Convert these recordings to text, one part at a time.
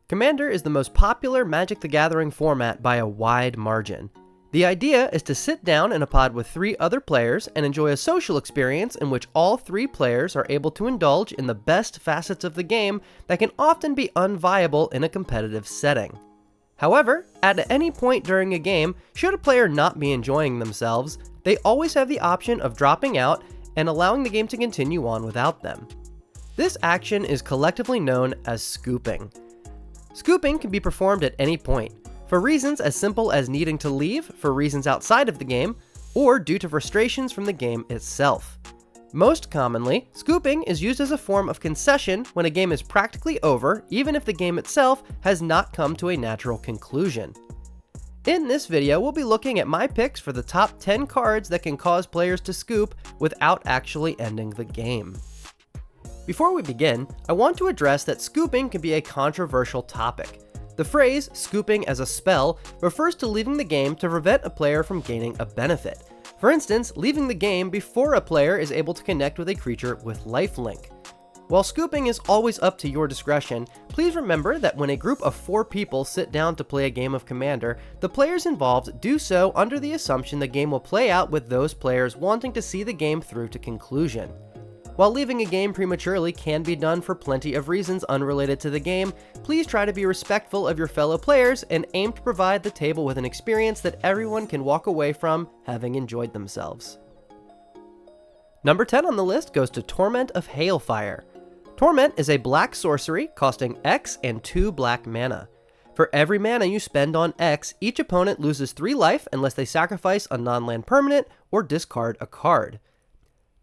Commander is the most popular Magic the Gathering format by a wide margin. The idea is to sit down in a pod with 3 other players and enjoy a social experience in which all 3 players are able to indulge in the best facets of the game that can often be unviable in a competitive setting. However, at any point during a game, should a player not be enjoying themselves, they always have the option of dropping out and allowing the game to continue on without them. This action is collectively known as scooping. Scooping can be performed at any point, for reasons as simple as needing to leave for reasons outside of the game, or due to frustrations from the game itself. Most commonly, scooping is used as a form of concession when a game is practically over, even if the game itself has not come to a natural conclusion. In this video, we'll be looking at my picks for the top 10 cards that can cause players to scoop without actually ending the game. Before we begin, I want to address that scooping can be a controversial topic. The phrase, scooping as a spell, refers to leaving the game to prevent a player from gaining a benefit. For instance, leaving the game before a player is able to connect with a creature with lifelink. While scooping is always up to your discretion, please remember that when a group of 4 people sit down to play a game of Commander, the players involved do so under the assumption the game will play out with those players wanting to see the game through to conclusion. While leaving a game prematurely can be done for plenty of reasons unrelated to the game, please try to be respectful of your fellow players and aim to provide the table with an experience that everyone can walk away from having enjoyed themselves. Number 10 on the list goes to Torment of Hailfire. Torment is a black sorcery costing X and 2 black mana. For every mana you spend on X, each opponent loses 3 life unless they sacrifice a non-land permanent or discard a card.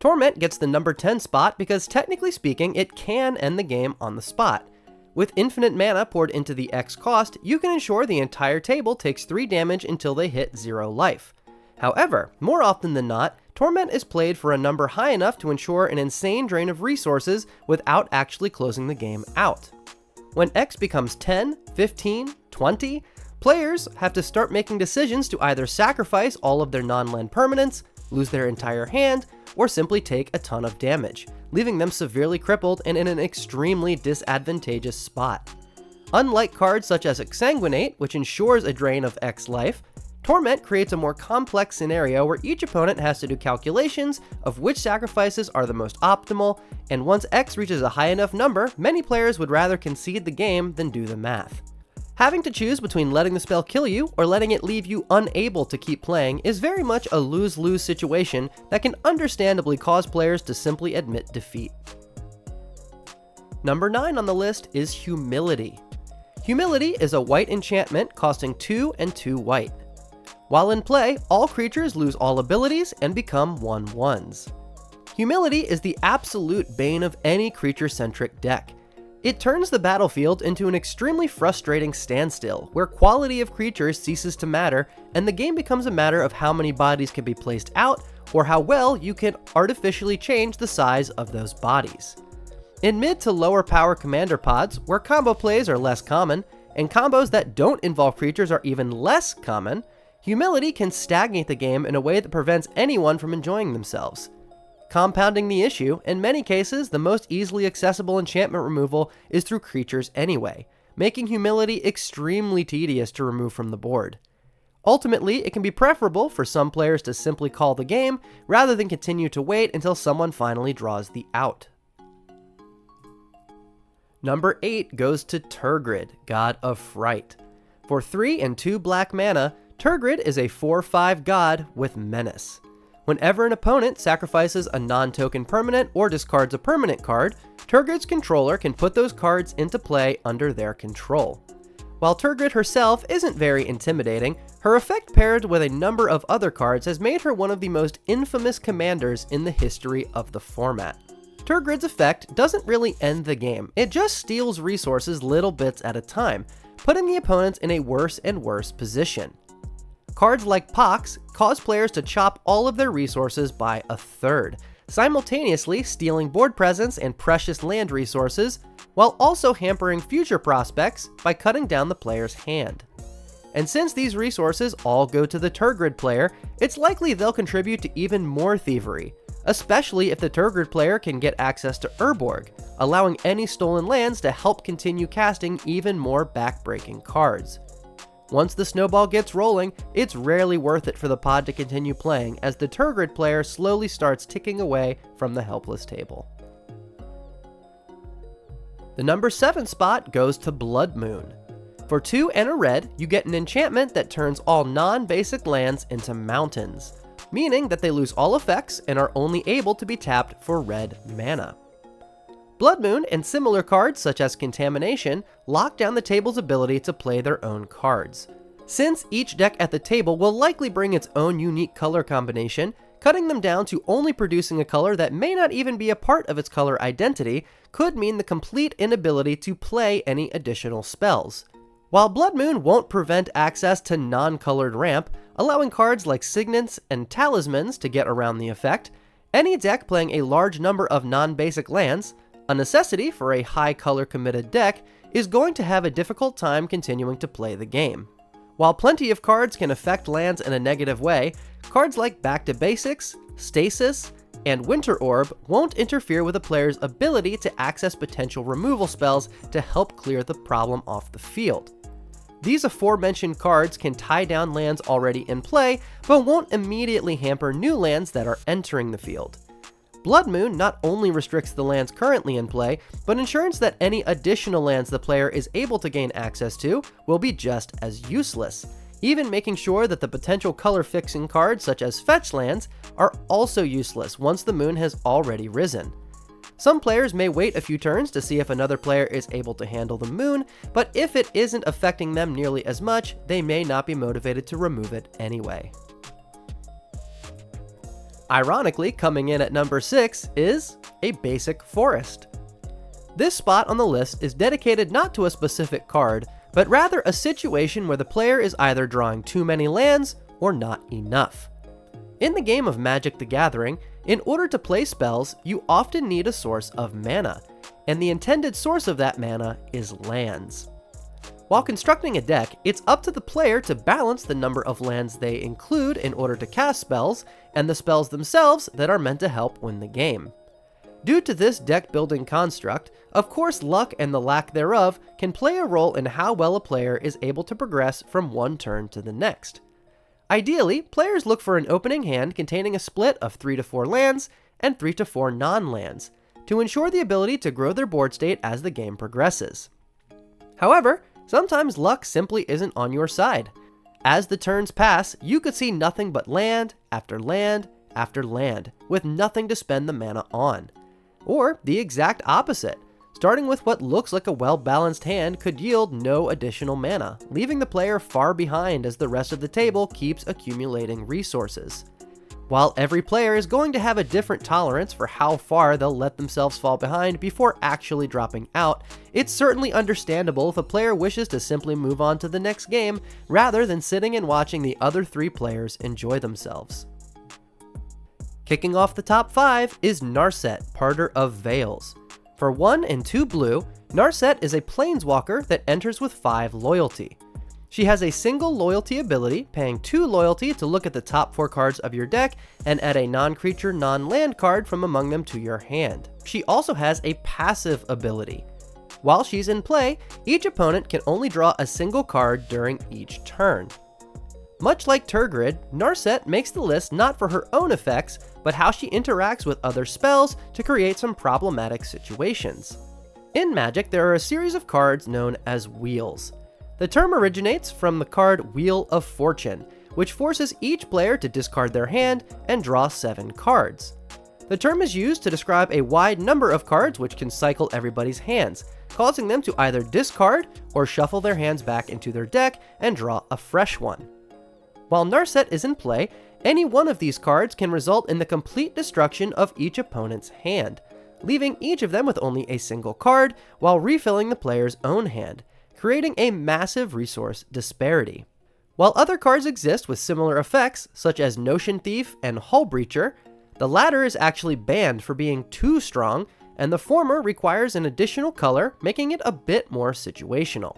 Torment gets the number 10 spot because technically speaking, it can end the game on the spot. With infinite mana poured into the X cost, you can ensure the entire table takes 3 damage until they hit 0 life. However, more often than not, Torment is played for a number high enough to ensure an insane drain of resources without actually closing the game out. When X becomes 10, 15, 20, players have to start making decisions to either sacrifice all of their non-land permanents, lose their entire hand, or simply take a ton of damage, leaving them severely crippled and in an extremely disadvantageous spot. Unlike cards such as Exsanguinate, which ensures a drain of X life, Torment creates a more complex scenario where each opponent has to do calculations of which sacrifices are the most optimal, and once X reaches a high enough number, many players would rather concede the game than do the math. Having to choose between letting the spell kill you or letting it leave you unable to keep playing is very much a lose-lose situation that can understandably cause players to simply admit defeat. Number 9 on the list is Humility. Humility is a white enchantment costing 2 and 2 white. While in play, all creatures lose all abilities and become 1/1s. Humility is the absolute bane of any creature-centric deck. It turns the battlefield into an extremely frustrating standstill, where quality of creatures ceases to matter, and the game becomes a matter of how many bodies can be placed out, or how well you can artificially change the size of those bodies. In mid to lower power commander pods, where combo plays are less common, and combos that don't involve creatures are even less common, Humility can stagnate the game in a way that prevents anyone from enjoying themselves. Compounding the issue, in many cases, the most easily accessible enchantment removal is through creatures anyway, making Humility extremely tedious to remove from the board. Ultimately, it can be preferable for some players to simply call the game, rather than continue to wait until someone finally draws the out. Number 8 goes to Turgrid, God of Fright. For 3 and 2 black mana, Turgrid is a 4/5 god with Menace. Whenever an opponent sacrifices a non-token permanent or discards a permanent card, Turgrid's controller can put those cards into play under their control. While Turgrid herself isn't very intimidating, her effect paired with a number of other cards has made her one of the most infamous commanders in the history of the format. Turgrid's effect doesn't really end the game, it just steals resources little bits at a time, putting the opponents in a worse and worse position. Cards like Pox cause players to chop all of their resources by a third, simultaneously stealing board presence and precious land resources, while also hampering future prospects by cutting down the player's hand. And since these resources all go to the Turgrid player, it's likely they'll contribute to even more thievery, especially if the Turgrid player can get access to Urborg, allowing any stolen lands to help continue casting even more backbreaking cards. Once the snowball gets rolling, it's rarely worth it for the pod to continue playing as the Turgrid player slowly starts ticking away from the helpless table. The number 7 spot goes to Blood Moon. For 2 and a red, you get an enchantment that turns all non-basic lands into mountains, meaning that they lose all effects and are only able to be tapped for red mana. Blood Moon and similar cards such as Contamination lock down the table's ability to play their own cards. Since each deck at the table will likely bring its own unique color combination, cutting them down to only producing a color that may not even be a part of its color identity could mean the complete inability to play any additional spells. While Blood Moon won't prevent access to non-colored ramp, allowing cards like Signets and Talismans to get around the effect, any deck playing a large number of non-basic lands, a necessity for a high color committed deck, is going to have a difficult time continuing to play the game. While plenty of cards can affect lands in a negative way, cards like Back to Basics, Stasis, and Winter Orb won't interfere with a player's ability to access potential removal spells to help clear the problem off the field. These aforementioned cards can tie down lands already in play, but won't immediately hamper new lands that are entering the field. Blood Moon not only restricts the lands currently in play, but ensures that any additional lands the player is able to gain access to will be just as useless, even making sure that the potential color fixing cards such as fetch lands are also useless once the moon has already risen. Some players may wait a few turns to see if another player is able to handle the moon, but if it isn't affecting them nearly as much, they may not be motivated to remove it anyway. Ironically, coming in at number 6 is a basic forest. This spot on the list is dedicated not to a specific card, but rather a situation where the player is either drawing too many lands or not enough. In the game of Magic the Gathering, in order to play spells, you often need a source of mana, and the intended source of that mana is lands. While constructing a deck, it's up to the player to balance the number of lands they include in order to cast spells, and the spells themselves that are meant to help win the game. Due to this deck building construct, of course luck and the lack thereof can play a role in how well a player is able to progress from one turn to the next. Ideally, players look for an opening hand containing a split of 3 to 4 lands and 3 to 4 non-lands, to ensure the ability to grow their board state as the game progresses. However, sometimes luck simply isn't on your side. As the turns pass, you could see nothing but land after land after land, with nothing to spend the mana on. Or the exact opposite, starting with what looks like a well-balanced hand could yield no additional mana, leaving the player far behind as the rest of the table keeps accumulating resources. While every player is going to have a different tolerance for how far they'll let themselves fall behind before actually dropping out, it's certainly understandable if a player wishes to simply move on to the next game rather than sitting and watching the other 3 players enjoy themselves. Kicking off the top 5 is Narset, Parter of Veils. For 1 and 2 blue, Narset is a planeswalker that enters with 5 loyalty. She has a single loyalty ability, paying 2 loyalty to look at the top 4 cards of your deck and add a non-creature, non-land card from among them to your hand. She also has a passive ability. While she's in play, each opponent can only draw a single card during each turn. Much like Turgrid, Narset makes the list not for her own effects, but how she interacts with other spells to create some problematic situations. In Magic, there are a series of cards known as wheels. The term originates from the card Wheel of Fortune, which forces each player to discard their hand and draw 7 cards. The term is used to describe a wide number of cards which can cycle everybody's hands, causing them to either discard or shuffle their hands back into their deck and draw a fresh one. While Narset is in play, any one of these cards can result in the complete destruction of each opponent's hand, leaving each of them with only a single card while refilling the player's own hand, creating a massive resource disparity. While other cards exist with similar effects, such as Notion Thief and Hull Breacher, the latter is actually banned for being too strong, and the former requires an additional color, making it a bit more situational.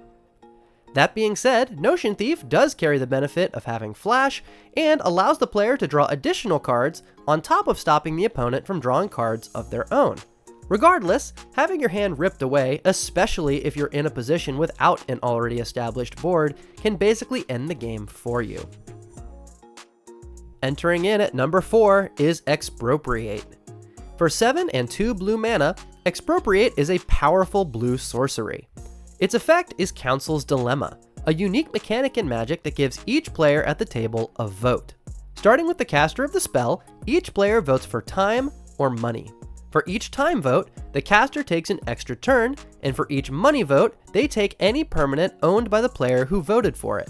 That being said, Notion Thief does carry the benefit of having flash and allows the player to draw additional cards on top of stopping the opponent from drawing cards of their own. Regardless, having your hand ripped away, especially if you're in a position without an already established board, can basically end the game for you. Entering in at number 4 is Expropriate. For 7 and 2 blue mana, Expropriate is a powerful blue sorcery. Its effect is Council's Dilemma, a unique mechanic in Magic that gives each player at the table a vote. Starting with the caster of the spell, each player votes for time or money. For each time vote, the caster takes an extra turn, and for each money vote, they take any permanent owned by the player who voted for it.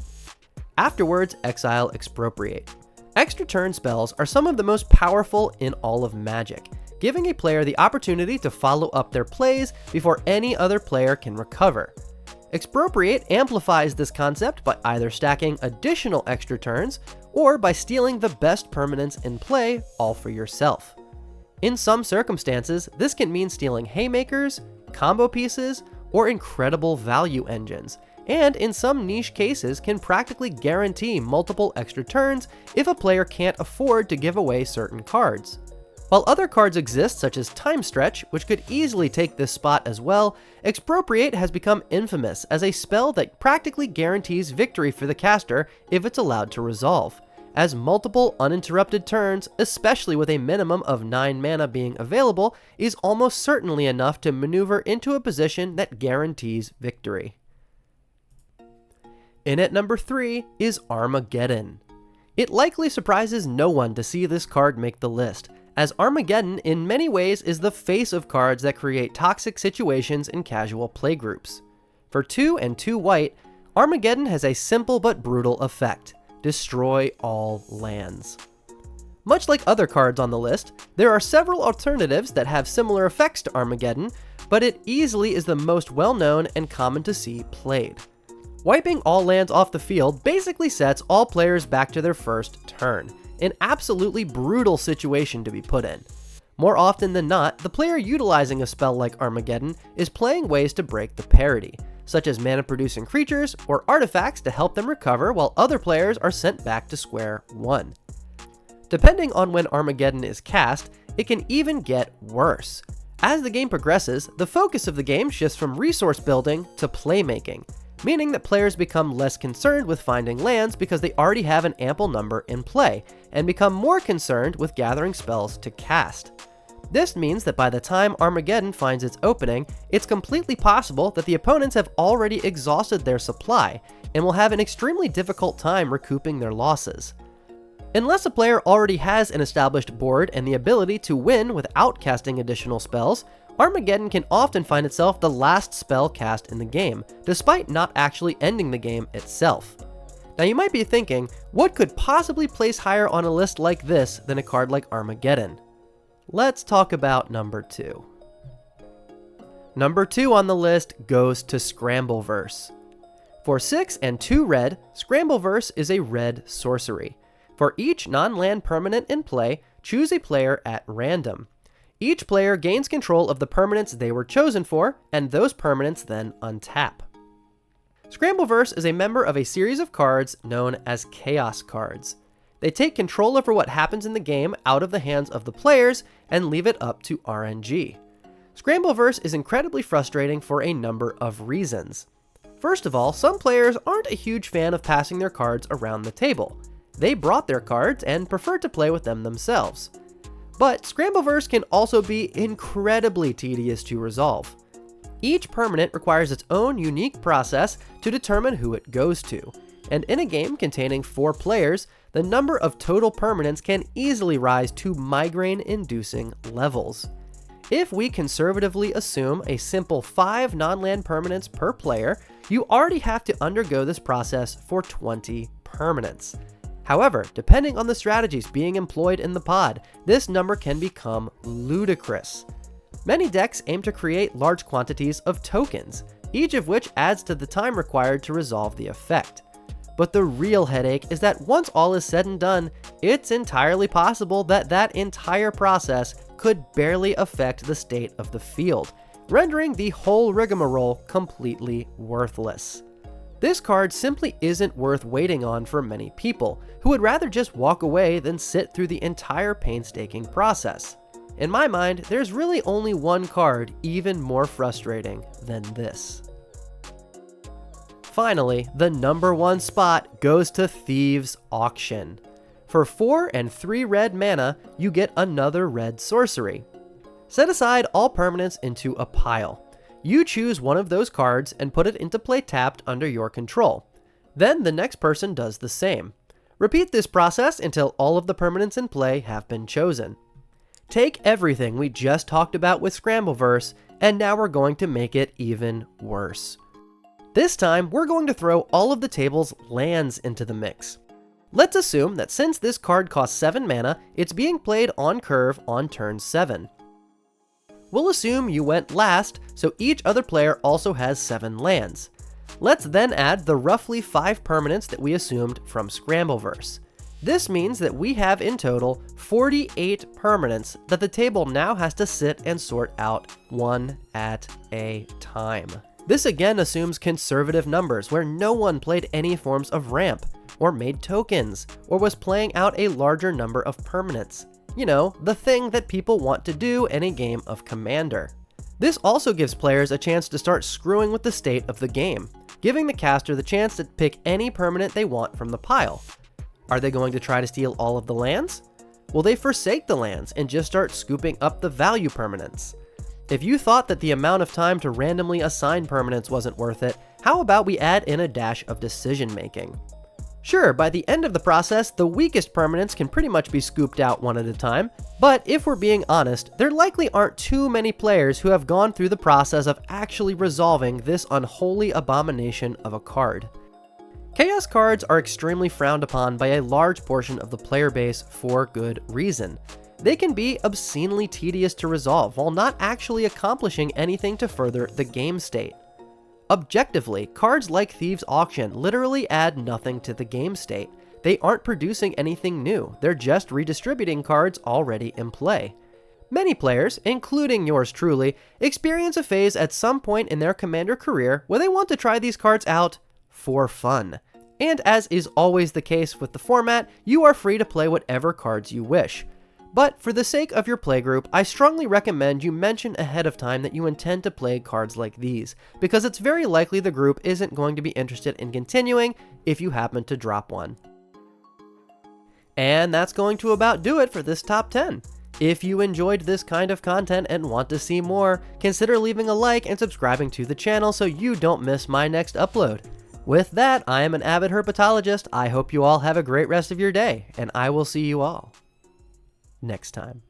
Afterwards, exile Expropriate. Extra turn spells are some of the most powerful in all of Magic, giving a player the opportunity to follow up their plays before any other player can recover. Expropriate amplifies this concept by either stacking additional extra turns or by stealing the best permanents in play all for yourself. In some circumstances, this can mean stealing haymakers, combo pieces, or incredible value engines, and in some niche cases can practically guarantee multiple extra turns if a player can't afford to give away certain cards. While other cards exist such as Time Stretch, which could easily take this spot as well, Expropriate has become infamous as a spell that practically guarantees victory for the caster if it's allowed to resolve, as multiple uninterrupted turns, especially with a minimum of 9 mana being available, is almost certainly enough to maneuver into a position that guarantees victory. In at number 3 is Armageddon. It likely surprises no one to see this card make the list, as Armageddon in many ways is the face of cards that create toxic situations in casual playgroups. For 2 and 2 white, Armageddon has a simple but brutal effect: destroy all lands. Much like other cards on the list, there are several alternatives that have similar effects to Armageddon, but it easily is the most well-known and common to see played. Wiping all lands off the field basically sets all players back to their first turn, an absolutely brutal situation to be put in. More often than not, the player utilizing a spell like Armageddon is playing ways to break the parity, such as mana-producing creatures or artifacts to help them recover while other players are sent back to square one. Depending on when Armageddon is cast, it can even get worse. As the game progresses, the focus of the game shifts from resource building to playmaking, meaning that players become less concerned with finding lands because they already have an ample number in play, and become more concerned with gathering spells to cast. This means that by the time Armageddon finds its opening, it's completely possible that the opponents have already exhausted their supply, and will have an extremely difficult time recouping their losses. Unless a player already has an established board and the ability to win without casting additional spells, Armageddon can often find itself the last spell cast in the game, despite not actually ending the game itself. Now you might be thinking, what could possibly place higher on a list like this than a card like Armageddon? Let's talk about number 2. Number 2 on the list goes to Scramble Verse. For 6 and 2 red, Scramble Verse is a red sorcery. For each non-land permanent in play, choose a player at random. Each player gains control of the permanents they were chosen for, and those permanents then untap. Scramble Verse is a member of a series of cards known as Chaos cards. They take control over what happens in the game out of the hands of the players and leave it up to RNG. Scramble Verse is incredibly frustrating for a number of reasons. First of all, some players aren't a huge fan of passing their cards around the table. They brought their cards and prefer to play with them themselves. But Scramble Verse can also be incredibly tedious to resolve. Each permanent requires its own unique process to determine who it goes to, and in a game containing 4 players, the number of total permanents can easily rise to migraine-inducing levels. If we conservatively assume a simple 5 non-land permanents per player, you already have to undergo this process for 20 permanents. However, depending on the strategies being employed in the pod, this number can become ludicrous. Many decks aim to create large quantities of tokens, each of which adds to the time required to resolve the effect. But the real headache is that once all is said and done, it's entirely possible that that entire process could barely affect the state of the field, rendering the whole rigmarole completely worthless. This card simply isn't worth waiting on for many people, who would rather just walk away than sit through the entire painstaking process. In my mind, there's really only one card even more frustrating than this. Finally, the number one spot goes to Thieves Auction. For 4 and 3 red mana, you get another red sorcery. Set aside all permanents into a pile. You choose one of those cards and put it into play tapped under your control. Then the next person does the same. Repeat this process until all of the permanents in play have been chosen. Take everything we just talked about with Scramble Verse, and now we're going to make it even worse. This time, we're going to throw all of the table's lands into the mix. Let's assume that since this card costs 7 mana, it's being played on curve on turn 7. We'll assume you went last, so each other player also has 7 lands. Let's then add the roughly 5 permanents that we assumed from Scramble Verse. This means that we have in total 48 permanents that the table now has to sit and sort out one at a time. This again assumes conservative numbers where no one played any forms of ramp, or made tokens, or was playing out a larger number of permanents. You know, the thing that people want to do in a game of Commander. This also gives players a chance to start screwing with the state of the game, giving the caster the chance to pick any permanent they want from the pile. Are they going to try to steal all of the lands? Will they forsake the lands and just start scooping up the value permanents? If you thought that the amount of time to randomly assign permanents wasn't worth it, how about we add in a dash of decision making? Sure, by the end of the process, the weakest permanents can pretty much be scooped out one at a time, but if we're being honest, there likely aren't too many players who have gone through the process of actually resolving this unholy abomination of a card. Chaos cards are extremely frowned upon by a large portion of the player base for good reason. They can be obscenely tedious to resolve while not actually accomplishing anything to further the game state. Objectively, cards like Thieves Auction literally add nothing to the game state. They aren't producing anything new, they're just redistributing cards already in play. Many players, including yours truly, experience a phase at some point in their Commander career where they want to try these cards out for fun. And as is always the case with the format, you are free to play whatever cards you wish. But for the sake of your playgroup, I strongly recommend you mention ahead of time that you intend to play cards like these, because it's very likely the group isn't going to be interested in continuing if you happen to drop one. And that's going to about do it for this top 10. If you enjoyed this kind of content and want to see more, consider leaving a like and subscribing to the channel so you don't miss my next upload. With that, I am an avid herpetologist. I hope you all have a great rest of your day, and I will see you all next time.